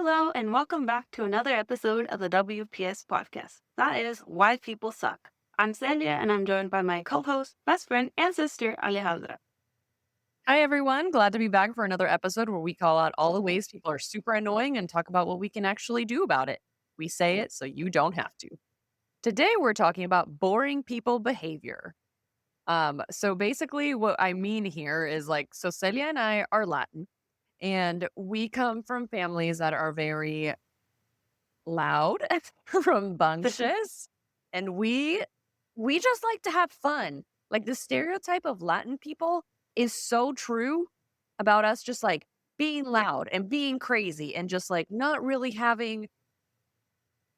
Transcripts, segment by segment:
Hello, and welcome back to another episode of the WPS podcast. That is Why People Suck. I'm Celia, and I'm joined by my co host, best friend, and sister, Alejandra. Hi, everyone. Glad to be back for another episode where we call out all the ways people are super annoying and talk about what we can actually do about it. We say it so you don't have to. Today, we're talking about boring people behavior. So basically, what I mean here is so Celia and I are Latin, and we come from families that are very loud, rambunctious, and we just like to have fun. Like the stereotype of Latin people is so true about us just like being loud and being crazy and just like not really having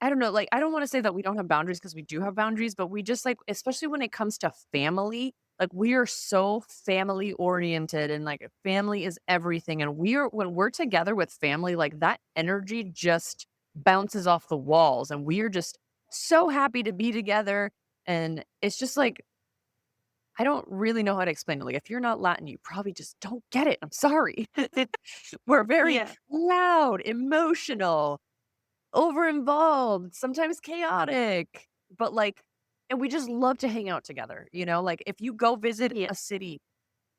I don't know, like I don't want to say that we don't have boundaries because we do have boundaries, but we just like especially when it comes to family, like we are so family oriented and like family is everything and we are when we're together with family, like that energy just bounces off the walls and we are just so happy to be together and it's just like I don't really know how to explain it. Like, if you're not Latin, you probably just don't get it. I'm sorry. We're very Yeah, loud, emotional, over involved, sometimes chaotic, but and we just love to hang out together. Like if you go visit yeah, a city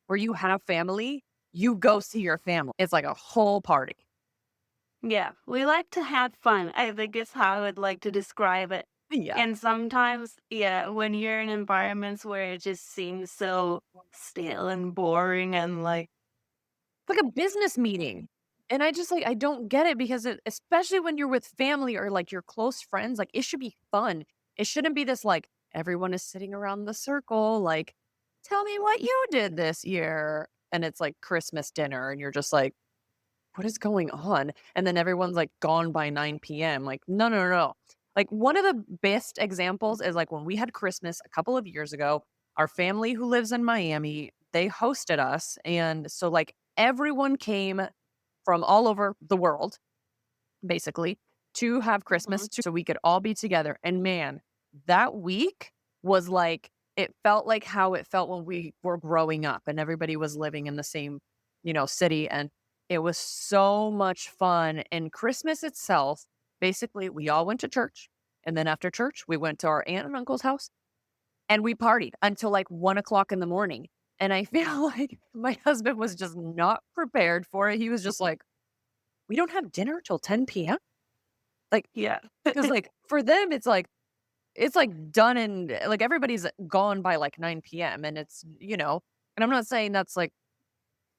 where you have family, you go see your family. It's like a whole party. yeah. We like to have fun. I think is how I would like to describe it. Yeah. And sometimes, yeah, when you're in environments where it just seems so stale and boring and like, Like a business meeting. And I don't get it because especially when you're with family or like your close friends, like it should be fun. It shouldn't be this like everyone is sitting around the circle, like, tell me what you did this year. And it's like Christmas dinner, and you're just like, what is going on? And then everyone's like gone by 9 p.m. Like, no, no, no, no. Like one of the best examples is like when we had Christmas a couple of years ago, our family who lives in Miami, they hosted us. And so like everyone came from all over the world, basically, to have Christmas mhm, so we could all be together. And man, that week was like, it felt like how it felt when we were growing up and everybody was living in the same, city. And it was so much fun. And Christmas itself, basically, we all went to church. And then after church, we went to our aunt and uncle's house and we partied until like 1 o'clock in the morning. And I feel like my husband was just not prepared for it. He was just like, we don't have dinner till 10 p.m. Like, yeah, because like for them, it's like done and like everybody's gone by like 9 p.m. And and I'm not saying that's like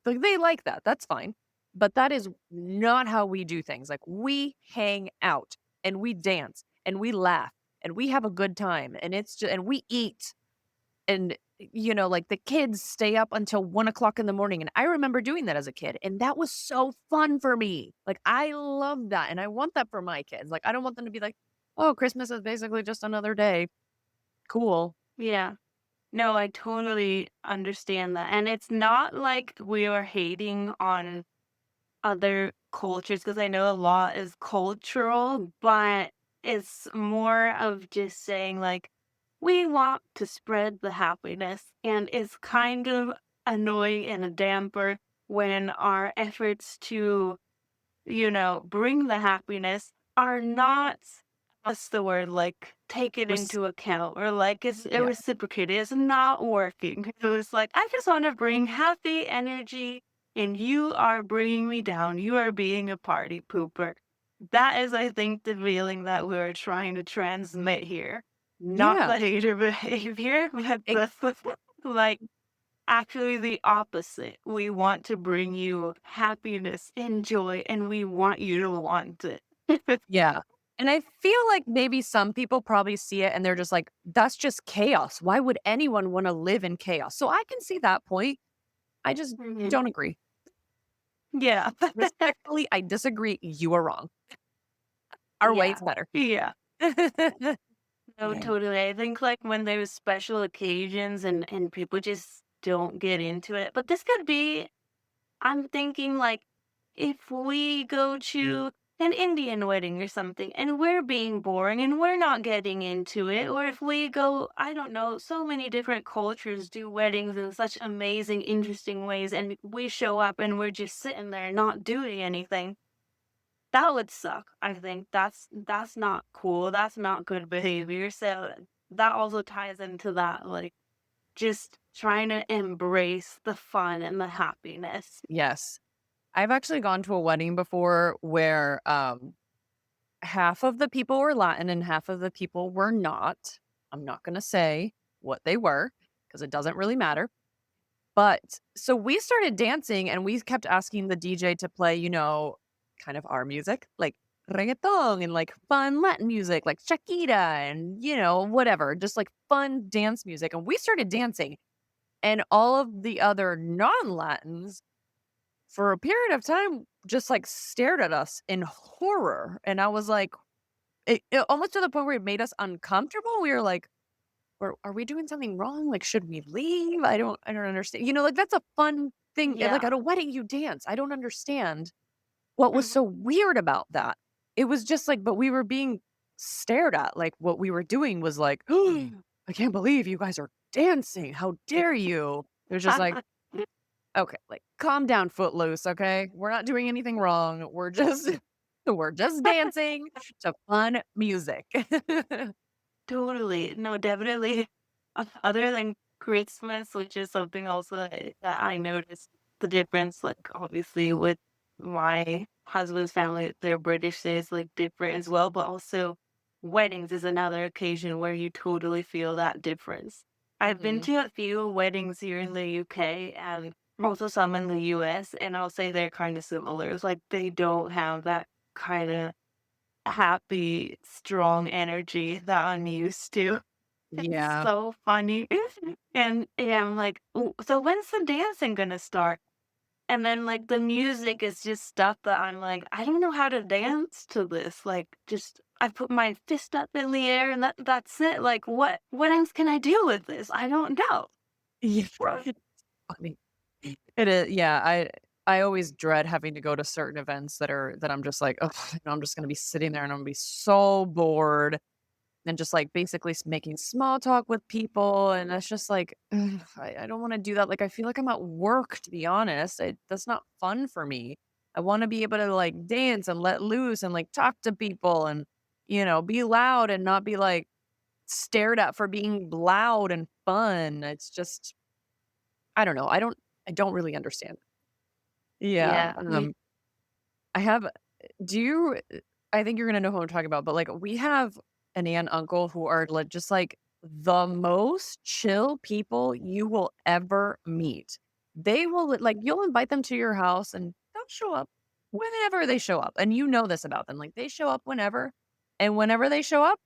they like that. That's fine. But that is not how we do things. Like we hang out and we dance and we laugh and we have a good time and it's just and we eat and, like the kids stay up until 1 o'clock in the morning. And I remember doing that as a kid. And that was so fun for me. Like, I love that. And I want that for my kids. Like, I don't want them to be like, oh, Christmas is basically just another day. Cool. yeah. No, I totally understand that. And it's not like we are hating on other cultures because I know a lot is cultural, but it's more of just saying like we want to spread the happiness and it's kind of annoying and a damper when our efforts to, bring the happiness are not what's the word like take it Res- into account or like it's yeah. reciprocated. It's not working. It was like I just want to bring happy energy and you are bringing me down. You are being a party pooper. That is, I think, the feeling that we're trying to transmit here. Not Yeah. the hater behavior, but Ex- like actually the opposite. We want to bring you happiness and joy, and we want you to want it. yeah. And I feel like maybe some people probably see it and they're just like, that's just chaos. Why would anyone want to live in chaos? So I can see that point. I just Mhm. don't agree. Yeah. Respectfully, I disagree. You are wrong. Our way Yeah. is better. Yeah. No, Yeah. totally. I think like when there's special occasions and people just don't get into it. But this could be I'm thinking like if we go to an Indian wedding or something and we're being boring and we're not getting into it, or if we go, I don't know, so many different cultures do weddings in such amazing, interesting ways, and we show up and we're just sitting there not doing anything. that would suck, I think. That's not cool, that's not good behavior, so that also ties into that, like, just trying to embrace the fun and the happiness. Yes. I've actually gone to a wedding before where, half of the people were Latin and half of the people were not. I'm not gonna say what they were because it doesn't really matter. But so we started dancing and we kept asking the DJ to play, kind of our music, like reggaeton and like fun Latin music, like Shakira and, whatever, just like fun dance music. And we started dancing, and all of the other non Latins for a period of time just like stared at us in horror. And I was like, it almost to the point where it made us uncomfortable. We were like, are we doing something wrong? Like, should we leave? I don't understand. Like that's a fun thing. Like Yeah. at a wedding, you dance. I don't understand what was Mhm. so weird about that. It was just like, but we were being stared at. Like what we were doing was like, oh, I can't believe you guys are dancing. How dare you? It was just like, okay, like calm down, footloose. Okay. We're not doing anything wrong. We're just we're just dancing to fun music. Totally. No, definitely. Other than Christmas, which is something also that I noticed the difference, like obviously with my husband's family, their British day is like different as well, but also weddings is another occasion where you totally feel that difference. I've been Mhm. to a few weddings here in the UK and also some in the US, and I'll say they're kind of similar. It's like they don't have that kind of happy, strong energy that I'm used to. It's Yeah. so funny. And yeah, I'm like, "Ooh, so when's the dancing gonna start?" And then like the music is just stuff that I'm like, I don't know how to dance to this. Like just I put my fist up in the air and that's it. Like what else can I do with this? I don't know. Yeah. It's funny. It is, yeah, I always dread having to go to certain events that I'm just like, "Ugh," I'm just gonna be sitting there and I'm gonna be so bored and just, like, basically making small talk with people, and it's just like, ugh, I don't wanna do that, like, I feel like I'm at work, to be honest. That's not fun for me. I wanna be able to, like, dance and let loose and, like, talk to people and, be loud and not be, like, stared at for being loud and fun. It's just I don't really understand. Yeah, Yeah. Me I have do you I think you're gonna know who I'm talking about, but, like, we have an aunt, uncle who are, like, just, like, the most chill people you will ever meet. They will like, you'll invite them to your house, and they'll show up whenever they show up, and you know this about them, like, they show up whenever, and whenever they show up,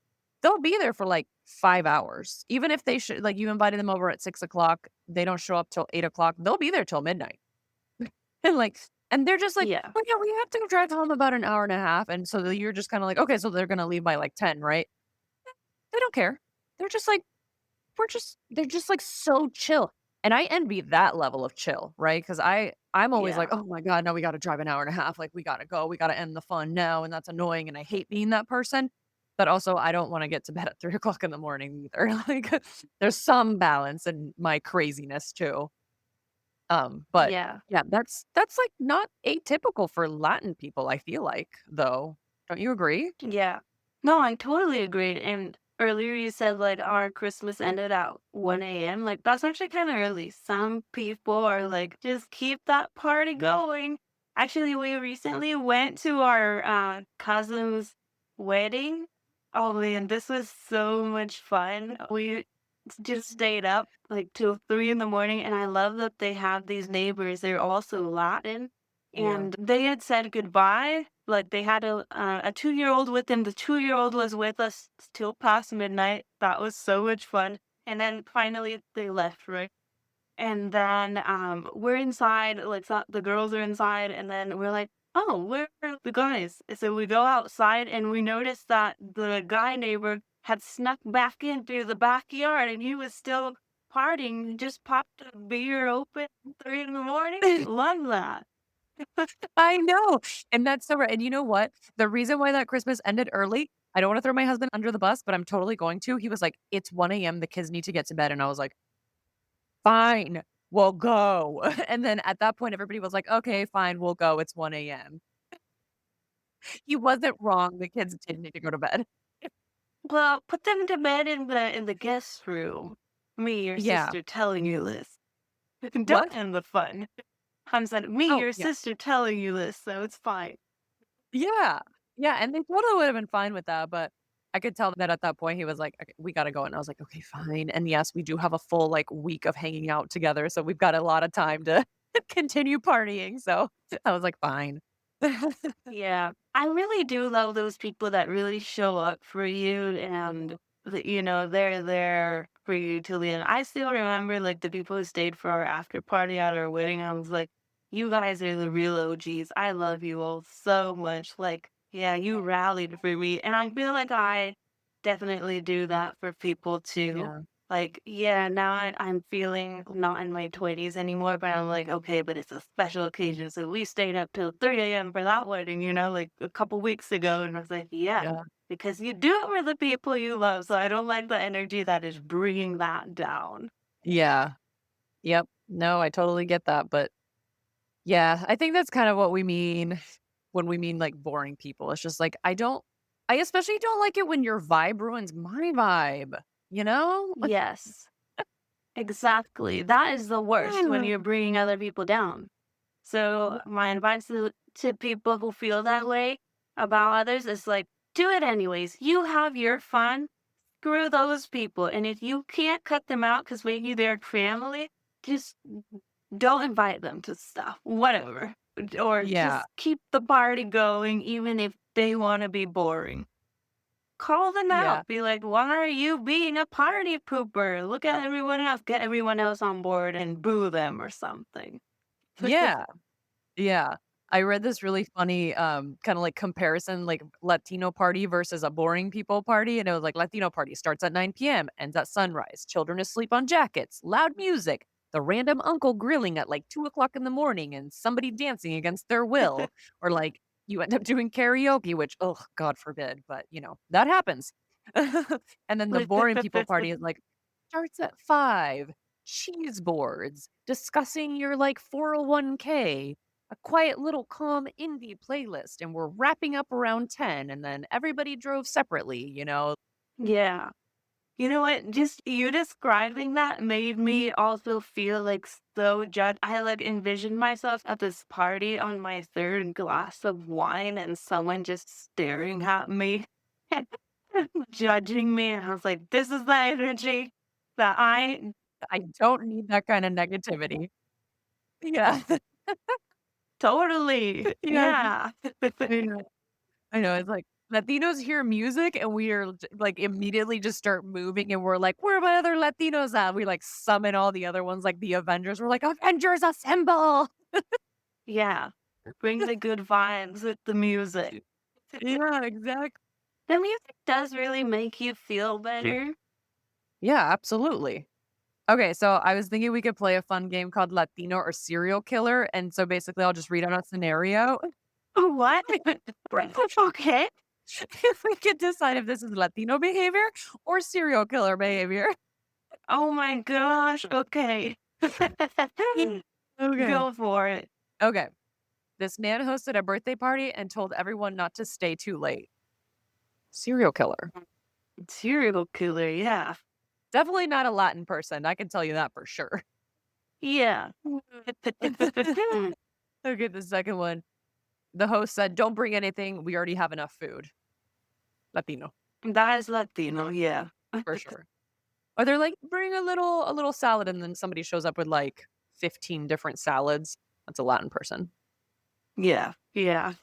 they'll be there for, like, 5 hours. Even if they should like, you invited them over at 6 o'clock, they don't show up till 8 o'clock, they'll be there till midnight. And, like and they're just like, yeah. "Oh, yeah, we have to drive home about an hour and a half," and so you're just kinda like, "Okay, so they're gonna leave by, like, 10, right?" They don't care. They're just like, they're just, like, so chill, and I envy that level of chill, right? Because I'm always like, Yeah. "Oh my god, no, we gotta drive an hour and a half, like, we gotta go, we gotta end the fun now," and that's annoying, and I hate being that person, but also I don't wanna get to bed at 3 o'clock in the morning either, like, there's some balance in my craziness too. But Yeah. yeah, that's, like, not atypical for Latin people, I feel like, though. Don't you agree? Yeah. No, I totally agree. And earlier you said like our Christmas ended at 1 a.m. Like that's actually kind of early. Some people are like, just keep that party going. Actually, we recently went to our cousin's wedding. Oh man, this was so much fun. We just stayed up like till 3 in the morning, and I love that they have these neighbors. They're also Latin, Yeah. and they had said goodbye. Like they had a 2-year-old with them. The 2-year-old was with us till past midnight. That was so much fun. And then finally they left, right? And then, we're inside, like, the girls are inside, and then we're like, "Oh, where are the guys?" So we go outside, and we notice that the guy neighbor had snuck back in through the backyard, and he was still partying, just popped a beer open 3 in the morning. Love that. I know, and that's so right, and you know what? The reason why that Christmas ended early, I don't wanna throw my husband under the bus, but I'm totally going to. He was like, "It's 1 a.m., the kids need to get to bed," and I was like, "Fine, we'll go." And then at that point, everybody was like, "Okay, fine, we'll go, it's 1 a.m." He wasn't wrong. The kids did need to go to bed. Well, put them to bed in the guest room. Me, your Yeah. sister, telling you this. Don't What? end the fun. Hans said, "Me, Oh, your yeah. sister, telling you this, so it's fine." Yeah. Yeah, and they totally would have been fine with that, but I could tell that at that point he was like, "Okay, we gotta go," and I was like, "Okay, fine." And yes, we do have a full, like, week of hanging out together, so we've got a lot of time to continue partying, so I was like, "Fine." Yeah, I really do love those people that really show up for you and they're there for you till the end. I still remember like the people who stayed for our after party at our wedding. I was like, you guys are the real OGs. I love you all so much. Like, yeah, you rallied for me. And I feel like I definitely do that for people too. Yeah. Like, yeah, now I'm feeling not in my 20s anymore, but I'm like, okay, but it's a special occasion. So we stayed up till 3 a.m. for that wedding, like a couple weeks ago. And I was like, yeah, Yeah. because you do it for the people you love. So I don't like the energy that is bringing that down. Yeah. Yep. No, I totally get that, but yeah, I think that's kind of what we mean when we mean, like, boring people. It's just like, I especially don't like it when your vibe ruins my vibe, you know? Yes, exactly. That is the worst when Mm. you're bringing other people down. So my advice to people who feel that way about others is like, do it anyways. You have your fun. Screw those people. And if you can't cut them out because maybe they're family, just don't invite them to stuff, whatever. Or Yeah. just keep the party going, even if they want to be boring. Call them Yeah. out. Be like, why are you being a party pooper? Look at everyone else. Get everyone else on board and boo them or something. Yeah. Yeah. I read this really funny, kinda like comparison, like Latino party versus a boring people party, and it was like Latino party starts at 9 p.m., ends at sunrise, children asleep on jackets, loud music, the random uncle grilling at like 2 o'clock in the morning, and somebody dancing against their will, or like you end up doing karaoke, which, oh, God forbid, but that happens. And then the boring people party is like starts at 5, cheese boards, discussing your like 401k, a quiet little calm indie playlist, and we're wrapping up around 10, and then everybody drove separately. Yeah. You know what? Just you describing that made me also feel like so judged. I like envisioned myself at this party on my third glass of wine and someone just staring at me, judging me. And I was like, this is the energy that I I don't need that kind of negativity. Yeah. totally, Yeah. yeah. I know. I know, it's like Latinos hear music and we are like immediately just start moving and we're like, "Where are my other Latinos at?" We like summon all the other ones like the Avengers. We're like, "Avengers assemble." Yeah. Bring the good vibes with the music. Yeah, exactly. The music does really make you feel better. Yeah, absolutely. Okay, so I was thinking we could play a fun game called Latino or Serial Killer, and so basically I'll just read out a scenario. What? Okay. If we could decide if this is Latino behavior or serial killer behavior. Oh my gosh, okay. Okay. Go for it. Okay. This man hosted a birthday party and told everyone not to stay too late. Serial killer. Serial killer, yeah. Definitely not a Latin person. I can tell you that for sure. Yeah. Okay, the second one. The host said, "Don't bring anything. We already have enough food." Latino, That is Latino, yeah. for sure. Or they're like, "Bring a little salad," and then somebody shows up with like 15 different salads. That's a Latin person. Yeah, yeah.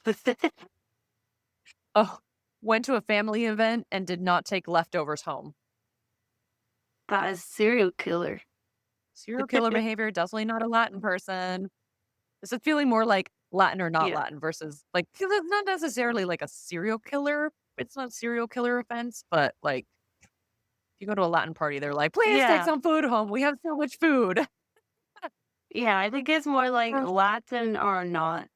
Oh, went to a family event and did not take leftovers home. That is serial killer. Serial killer behavior, definitely not a Latin person. This is feeling more like Latin or not Yeah. Latin versus like 'cause it's not necessarily like a serial killer. It's not serial killer offense, but like if you go to a Latin party, they're like, "Please take Yeah. some food home. We have so much food." Yeah, I think it's more like Latin or not.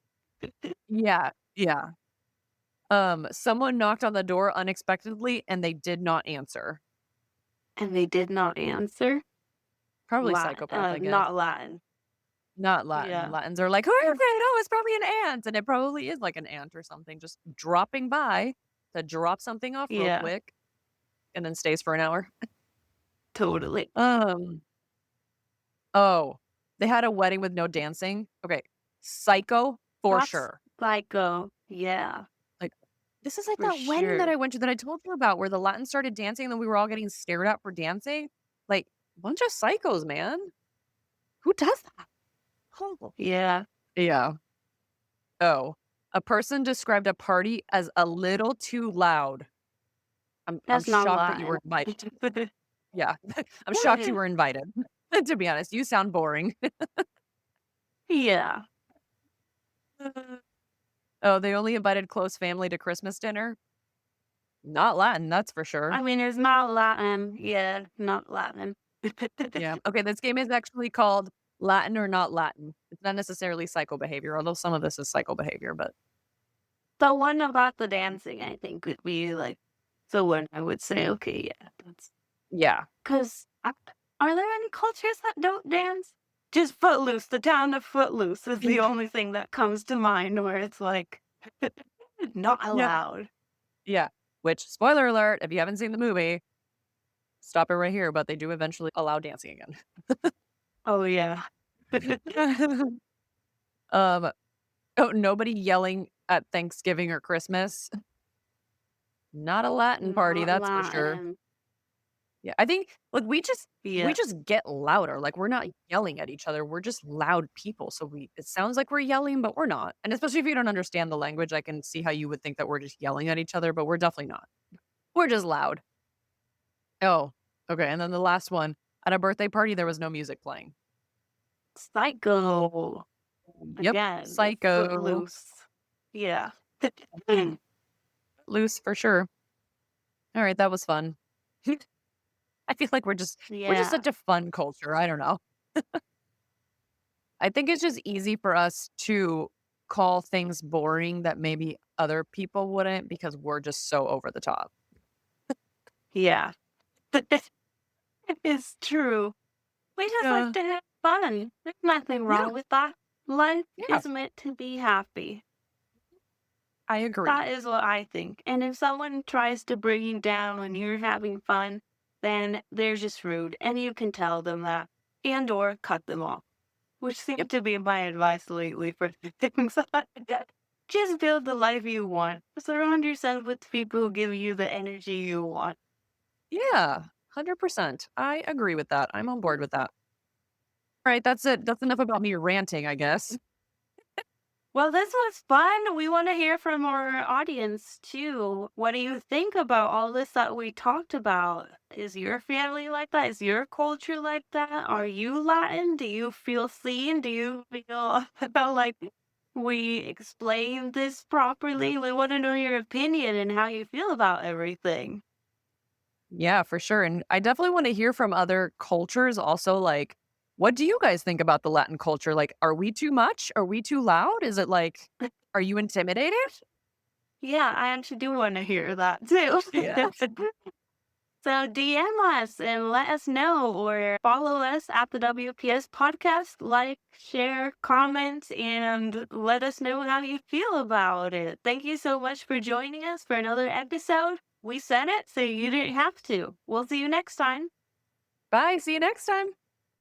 Yeah, yeah. Someone knocked on the door unexpectedly and they did not answer. And they did not answer? Probably psychopath, I guess. Not Latin. Not Latin. Yeah. Latins are like, "Who is it? Oh, it's probably an ant," and it probably is like an ant or something just dropping by to drop something off real Yeah. quick and then stays for an hour. Totally. Um, oh, they had a wedding with no dancing? Okay, psycho for That's sure. psycho. Yeah, Like, this is like for that wedding that sure. I went to that I told you about where the Latins started dancing and then we were all getting stared at for dancing. Like, bunch of psychos, man. Who does that? Horrible. Yeah, Yeah. Oh, a person described a party as a little too loud. I'm that's not shocked that you were Latin. invited. Yeah. I'm shocked you were invited. To be honest, you sound boring. Yeah. Oh, they only invited close family to Christmas dinner? Not Latin, that's for sure. I mean, it's not Latin. Yeah, not Latin. Yeah. Okay, this game is actually called Latin or Not Latin. It's not necessarily psycho behavior, although some of this is psycho behavior, but The one about the dancing, I think, would be like the one I would say, okay, yeah, that's yeah. because are there any cultures that don't dance? Just Footloose, the town of Footloose is the only thing that comes to mind where it's like not Yeah. allowed. Yeah. Which, spoiler alert, if you haven't seen the movie, stop it right here, but they do eventually allow dancing again. Oh yeah. Um, oh, nobody yelling at Thanksgiving or Christmas. Not a Latin party, Not that's for sure. Latin. Yeah, I think, like, we Yeah. just get louder, like, we're not yelling at each other, we're just loud people, so we it sounds like we're yelling, but we're not, and especially if you don't understand the language, I can see how you would think that we're just yelling at each other, but we're definitely not. We're just loud. Oh, okay, and then the last one, at a birthday party, there was no music playing. Psycho. Yep, Again, psycho. Footloose. Yeah. Loose for sure. Alright, that was fun. I feel like we're just Yeah. such a fun culture, I don't know. I think it's just easy for us to call things boring that maybe other people wouldn't because we're just so over the top. Yeah. It's true. We just like Yeah. to have fun. There's nothing Yeah, wrong with that. Life yeah, is meant to be happy. I agree. That is what I think. And if someone tries to bring you down when you're having fun, then they're just rude. And you can tell them that. And or cut them off. Which seems Yep. to be my advice lately for things like that. Just build the life you want. Surround yourself with people who give you the energy you want. Yeah, 100%. I agree with that. I'm on board with that. Alright, that's it. That's enough about me ranting, I guess. Well, this was fun. We want to hear from our audience too. What do you think about all this that we talked about? Is your family like that? Is your culture like that? Are you Latin? Do you feel seen? Do you feel felt like we explained this properly? We want to know your opinion and how you feel about everything. Yeah, for sure, and I definitely wanna hear from other cultures also, like, what do you guys think about the Latin culture? Like, are we too much? Are we too loud? Is it like are you intimidated? Yeah, I actually do want to hear that too. Yeah. So DM us and let us know or follow us at the WPS podcast. Like, share, comment, and let us know how you feel about it. Thank you so much for joining us for another episode. We said it, so you didn't have to. We'll see you next time. Bye, see you next time.